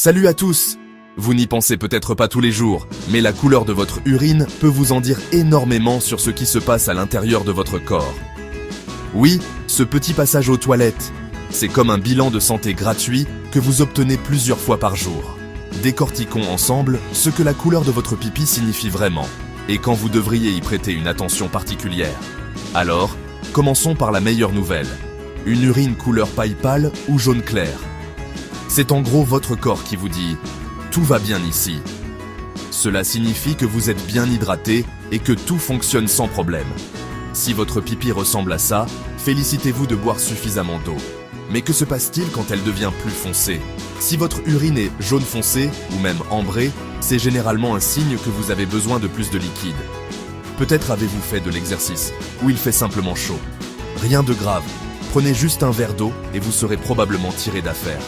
Salut à tous! Vous n'y pensez peut-être pas tous les jours, mais la couleur de votre urine peut vous en dire énormément sur ce qui se passe à l'intérieur de votre corps. Oui, ce petit passage aux toilettes, c'est comme un bilan de santé gratuit que vous obtenez plusieurs fois par jour. Décortiquons ensemble ce que la couleur de votre pipi signifie vraiment, et quand vous devriez y prêter une attention particulière. Alors, commençons par la meilleure nouvelle. Une urine couleur paille pâle ou jaune clair. C'est en gros votre corps qui vous dit « tout va bien ici ». Cela signifie que vous êtes bien hydraté et que tout fonctionne sans problème. Si votre pipi ressemble à ça, félicitez-vous de boire suffisamment d'eau. Mais que se passe-t-il quand elle devient plus foncée? Si votre urine est jaune foncé ou même ambrée, c'est généralement un signe que vous avez besoin de plus de liquide. Peut-être avez-vous fait de l'exercice, ou il fait simplement chaud. Rien de grave, prenez juste un verre d'eau et vous serez probablement tiré d'affaire.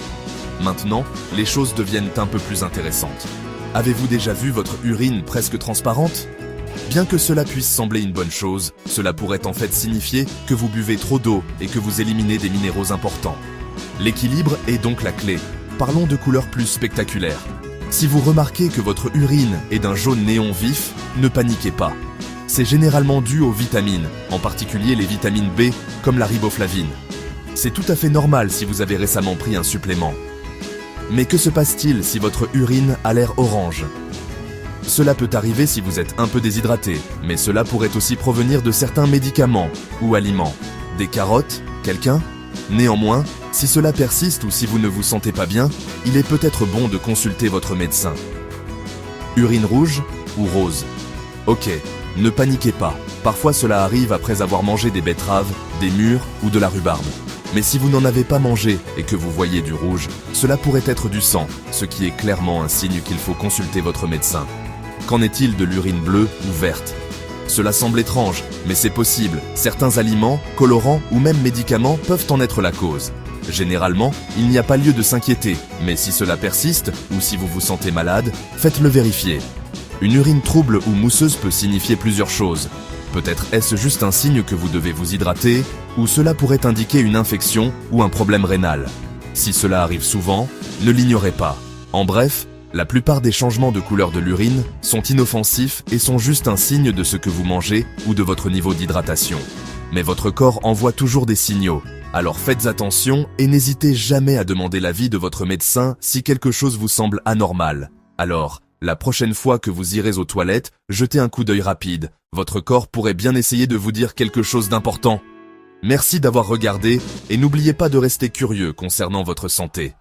Maintenant, les choses deviennent un peu plus intéressantes. Avez-vous déjà vu votre urine presque transparente? Bien que cela puisse sembler une bonne chose, cela pourrait en fait signifier que vous buvez trop d'eau et que vous éliminez des minéraux importants. L'équilibre est donc la clé. Parlons de couleurs plus spectaculaires. Si vous remarquez que votre urine est d'un jaune néon vif, ne paniquez pas. C'est généralement dû aux vitamines, en particulier les vitamines B, comme la riboflavine. C'est tout à fait normal si vous avez récemment pris un supplément. Mais que se passe-t-il si votre urine a l'air orange? Cela peut arriver si vous êtes un peu déshydraté, mais cela pourrait aussi provenir de certains médicaments ou aliments. Des carottes? Quelqu'un? Néanmoins, si cela persiste ou si vous ne vous sentez pas bien, il est peut-être bon de consulter votre médecin. Urine rouge ou rose? Ok, ne paniquez pas. Parfois cela arrive après avoir mangé des betteraves, des mûres ou de la rhubarbe. Mais si vous n'en avez pas mangé et que vous voyez du rouge, cela pourrait être du sang, ce qui est clairement un signe qu'il faut consulter votre médecin. Qu'en est-il de l'urine bleue ou verte? Cela semble étrange, mais c'est possible. Certains aliments, colorants ou même médicaments peuvent en être la cause. Généralement, il n'y a pas lieu de s'inquiéter, mais si cela persiste ou si vous vous sentez malade, faites-le vérifier. Une urine trouble ou mousseuse peut signifier plusieurs choses. Peut-être est-ce juste un signe que vous devez vous hydrater, ou cela pourrait indiquer une infection ou un problème rénal. Si cela arrive souvent, ne l'ignorez pas. En bref, la plupart des changements de couleur de l'urine sont inoffensifs et sont juste un signe de ce que vous mangez ou de votre niveau d'hydratation. Mais votre corps envoie toujours des signaux, alors faites attention et n'hésitez jamais à demander l'avis de votre médecin si quelque chose vous semble anormal. Alors, la prochaine fois que vous irez aux toilettes, jetez un coup d'œil rapide. Votre corps pourrait bien essayer de vous dire quelque chose d'important. Merci d'avoir regardé et n'oubliez pas de rester curieux concernant votre santé.